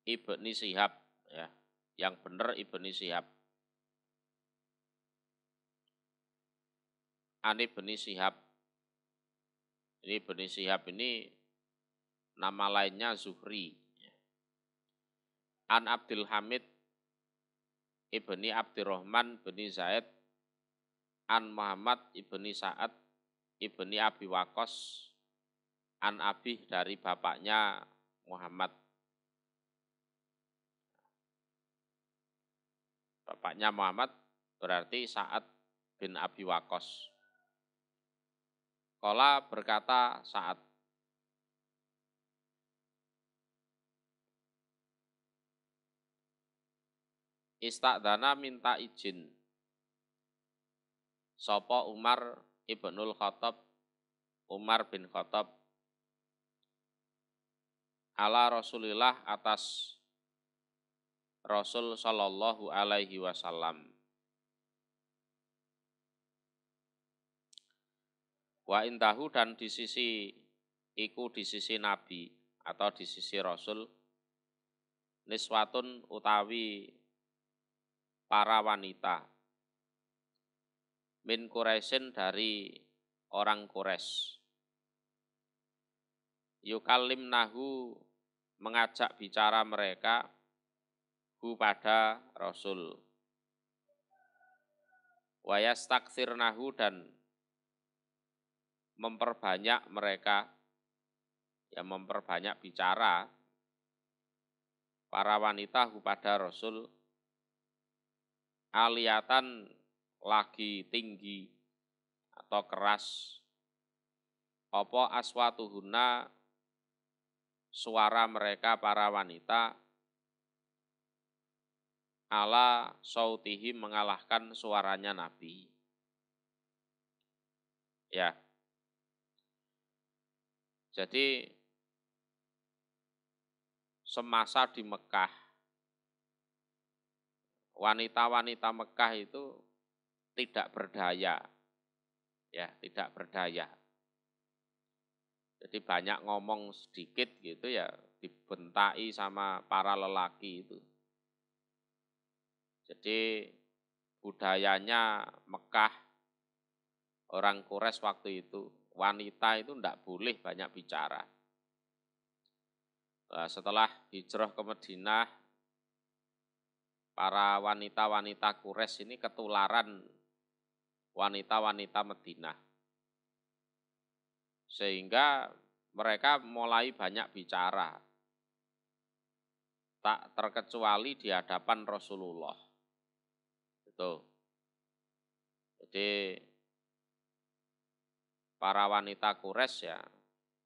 Ibni Syihab, ya, yang benar Ibni Syihab. Ani Ibni Syihab. Ini Ibni Syihab ini nama lainnya Zuhri. An Abdul Hamid Ibni Abdurrahman bin Zaid an Muhammad Ibni Sa'ad Ibni Abi Waqqas an Abih, dari bapaknya Muhammad. Bapaknya Muhammad berarti Sa'ad bin Abi Waqqas. Qala berkata Sa'ad, ista'dana minta izin sapa Umar ibnul Khattab, Umar bin Khattab, ala Rasulillah, atas Rasul sallallahu alaihi wasallam. Wa indahu, dan di sisi iku, di sisi Nabi atau di sisi Rasul, niswatun utawi para wanita, min Quraisyin, dari orang Quraisy, yukallimnahu, mengajak bicara mereka, hu pada Rasul, wa yastaksirnahu, dan memperbanyak mereka, ya memperbanyak bicara para wanita hu pada Rasul, aliyatan, lagi tinggi atau keras, apa aswatuhunna suara mereka para wanita ala sautihi mengalahkan suaranya Nabi. Ya. Jadi semasa di Mekah, wanita-wanita Mekah itu tidak berdaya. Ya, tidak berdaya. Jadi banyak ngomong sedikit gitu ya, dibentai sama para lelaki itu. Jadi budayanya Mekah, orang Quraisy waktu itu, wanita itu tidak boleh banyak bicara. Setelah hijrah ke Madinah, para wanita-wanita Quraisy ini ketularan wanita-wanita Madinah. Sehingga mereka mulai banyak bicara. Tak terkecuali di hadapan Rasulullah. Itu. Jadi para wanita Quraisy ya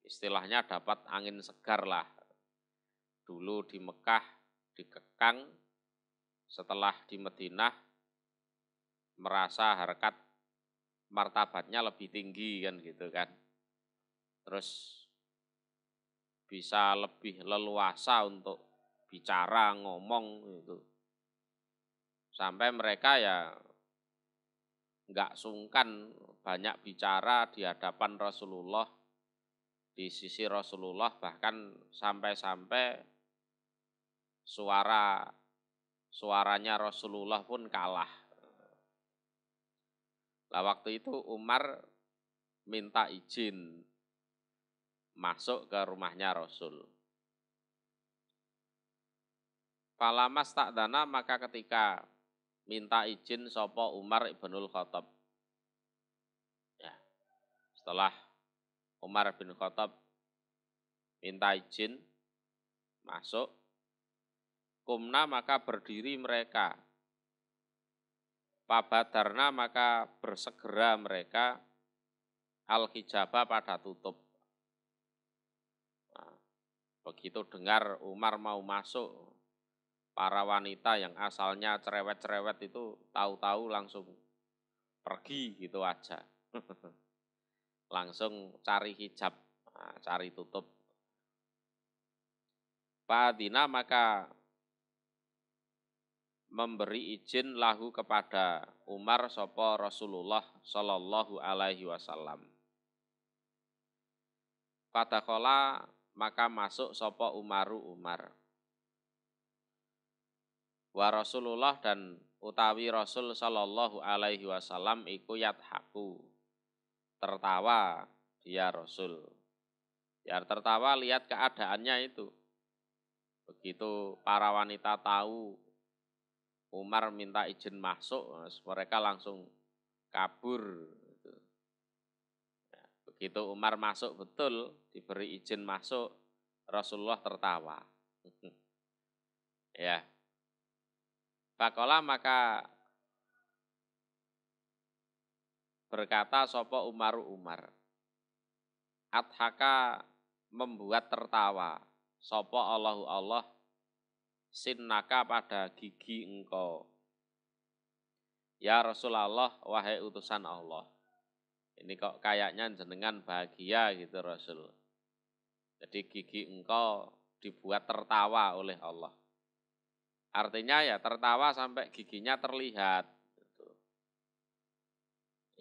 istilahnya dapat angin segar lah. Dulu di Mekah dikekang, setelah di Madinah merasa harkat martabatnya lebih tinggi kan gitu kan. Terus bisa lebih leluasa untuk bicara, ngomong gitu. Sampai mereka ya nggak sungkan banyak bicara di hadapan Rasulullah, di sisi Rasulullah, bahkan sampai-sampai suaranya Rasulullah pun kalah. Lah waktu itu Umar minta izin masuk ke rumahnya Rasul. Falamas ta'dana, maka ketika minta izin sapa Umar ibnul Khattab. Ya, setelah Umar bin Khattab minta izin masuk, kumna maka berdiri mereka. Pabadarna maka bersegera mereka, al-hijabah pada tutup. Nah, begitu dengar Umar mau masuk, para wanita yang asalnya cerewet-cerewet itu tahu-tahu langsung pergi gitu aja. Langsung cari hijab, nah, cari tutup. Fa'adina maka memberi izin lahu kepada Umar sapa Rasulullah sallallahu alaihi wasallam. Fadakhala maka masuk sapa Umar. Wa Rasulullah dan utawi Rasul sallallahu alaihi wasallam iku yadhaku. Tertawa dia Rasul. Ya tertawa lihat keadaannya itu. Begitu para wanita tahu Umar minta izin masuk, mereka langsung kabur. Begitu Umar masuk betul, diberi izin masuk, Rasulullah tertawa. Ya. Faqala maka berkata sapa Umar. Adhaka membuat tertawa sapa Allah sinnaka pada gigi engkau. Ya Rasulullah, wahai utusan Allah. Ini kok kayaknya jenengan bahagia gitu Rasul. Jadi gigi engkau dibuat tertawa oleh Allah. Artinya ya tertawa sampai giginya terlihat. Gitu.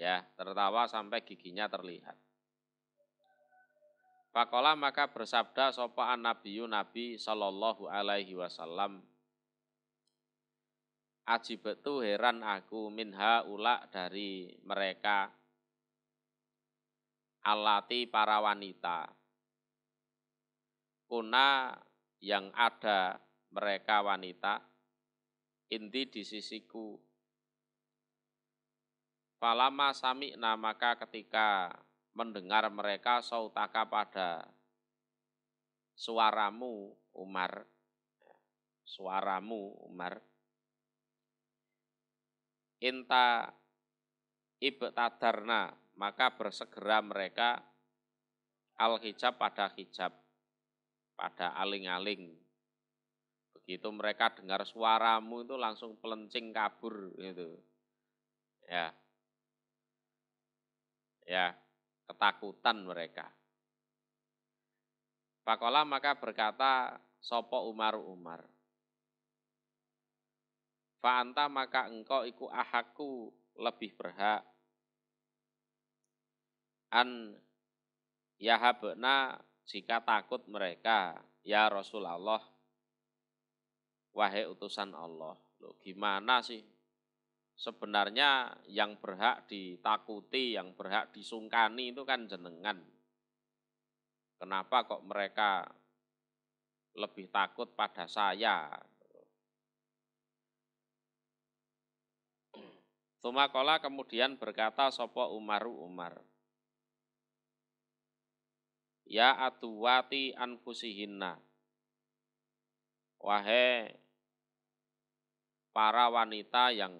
Ya, tertawa sampai giginya terlihat. Faqala maka bersabda sapa an-nabiyyu Nabi sallallahu alaihi wasallam, ajibtu heran aku minha ula dari mereka alati para wanita. Kuna yang ada mereka wanita inti di sisiku. Falama sami'na maka ketika mendengar mereka sautaka pada suaramu Umar, inta ibtadarna maka bersegera mereka al-hijab pada hijab, pada aling-aling. Begitu mereka dengar suaramu itu langsung pelencing kabur gitu. Ya, ya, ketakutan mereka. Faqala maka berkata sopo Umar. Fa'anta maka engkau iku ahaku lebih berhak an yahabna jika takut mereka ya Rasulullah wahai utusan Allah. Loh, gimana sih sebenarnya yang berhak ditakuti, yang berhak disungkani itu kan jenengan. Kenapa kok mereka lebih takut pada saya? Tumakola kemudian berkata sopo Umar. Ya atuwati anfusihinna. Wahai para wanita yang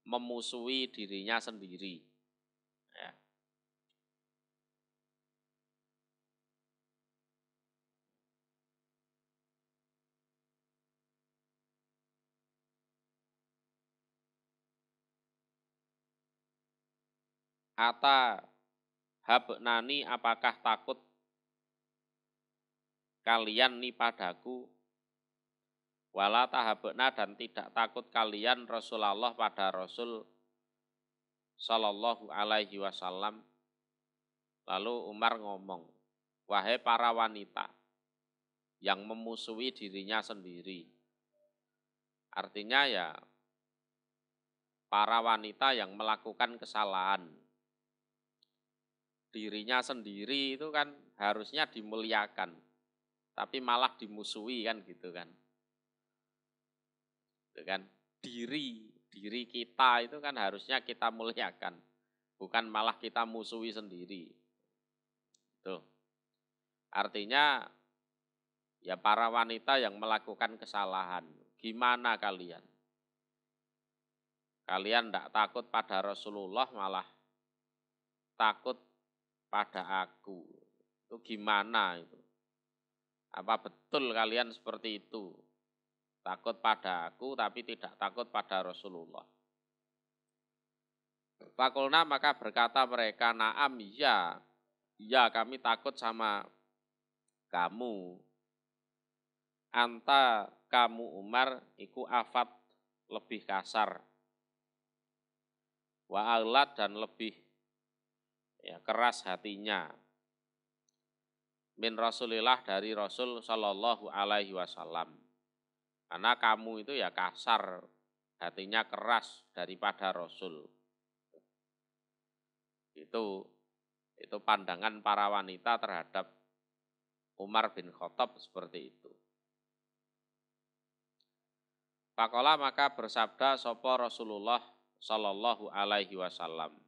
memusuhi dirinya sendiri. Ya. Ata habnani apakah takut kalian nih padaku wala tahabna dan tidak takut kalian Rasulullah pada Rasul Sallallahu alaihi wasallam. Lalu Umar ngomong, wahai para wanita yang memusuhi dirinya sendiri. Artinya ya para wanita yang melakukan kesalahan. Dirinya sendiri itu kan harusnya dimuliakan, tapi malah dimusuhi kan gitu kan. Itu kan diri kita itu kan harusnya kita muliakan, bukan malah kita musuhi sendiri. Tuh. Artinya ya para wanita yang melakukan kesalahan, gimana kalian? Kalian tidak takut pada Rasulullah malah takut pada aku. Itu gimana itu? Apa betul kalian seperti itu? Takut pada aku tapi tidak takut pada Rasulullah. Fakulna maka berkata mereka, naam ya, ya kami takut sama kamu. Anta kamu Umar iku afat lebih kasar. Wa alat dan lebih ya, keras hatinya. Min Rasulillah dari Rasul Sallallahu alaihi wasallam. Karena kamu itu ya kasar, hatinya keras daripada Rasul. Itu pandangan para wanita terhadap Umar bin Khattab seperti itu. Faqala maka bersabda sapa Rasulullah Sallallahu alaihi wasallam.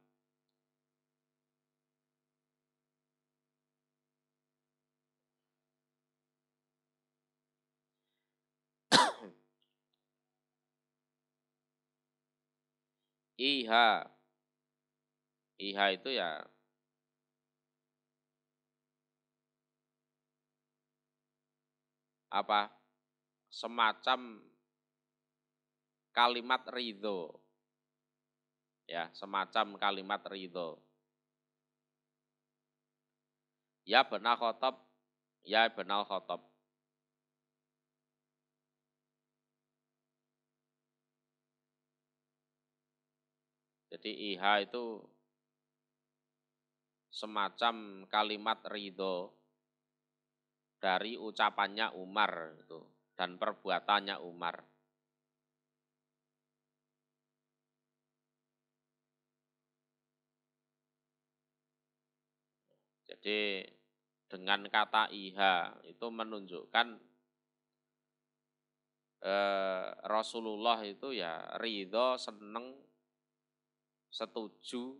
Iha itu ya apa? Semacam kalimat ridho. Ya, semacam kalimat ridho. Ya benar Khattab, ya benar Khattab. Jadi iha itu semacam kalimat ridho dari ucapannya Umar itu dan perbuatannya Umar. Jadi dengan kata iha itu menunjukkan Rasulullah itu ya ridho, seneng, setuju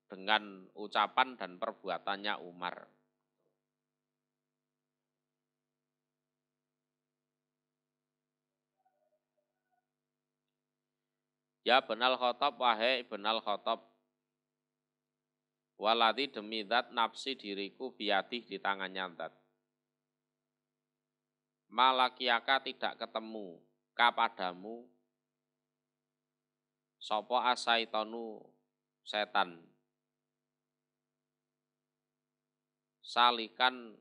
dengan ucapan dan perbuatannya Umar. Ya benal Khattab, wahai benal Khattab. Waladi demi zat nafsi diriku biadih di tangannya zat. Malakiaka tidak ketemu kapadamu sopo asaitonu setan. Salikan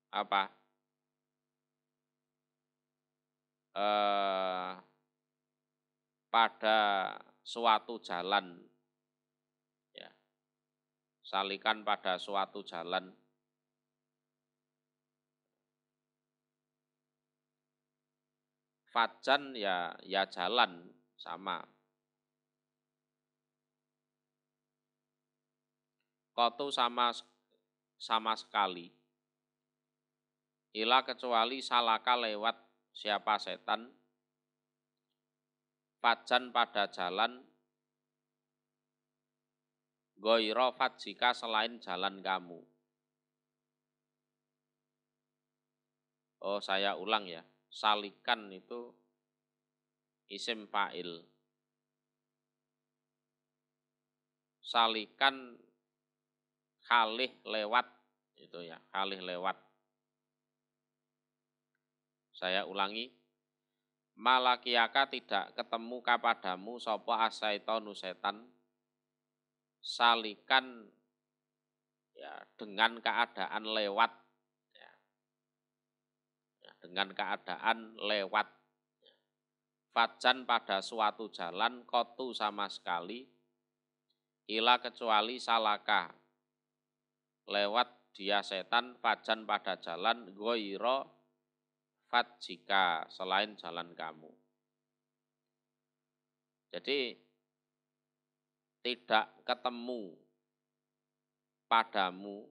apa? Pada suatu jalan, ya. Salikan pada suatu jalan. Fajan ya jalan sama. Kotu sama sekali. Ila kecuali salaka lewat siapa setan. Fajan pada jalan. Goiro fajika selain jalan kamu. Oh, saya ulang ya. Salikan itu isim fa'il. Salikan khalih lewat itu ya, khalih lewat. Saya ulangi. Malakiaka tidak ketemu kapadamu sopo asaitonu setan. Salikan ya dengan keadaan lewat, ya, dengan keadaan lewat. Fajan pada suatu jalan, kotu sama sekali, ila kecuali salaka lewat dia setan, fajan pada jalan, goiro fajika selain jalan kamu. Jadi tidak ketemu padamu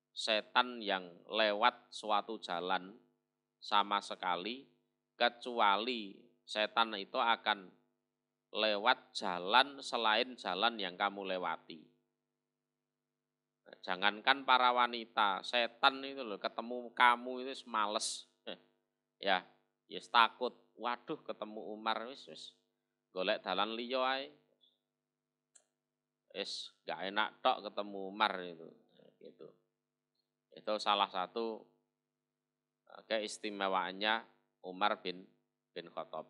setan yang lewat suatu jalan sama sekali, kecuali setan itu akan lewat jalan selain jalan yang kamu lewati. Jangankan para wanita, setan itu loh ketemu kamu itu males. Ya, yes takut. Waduh ketemu Umar wis golek dalan liya ae. Gak enak tok ketemu Umar itu, gitu. Itu salah satu keistimewaannya Umar bin Khattab.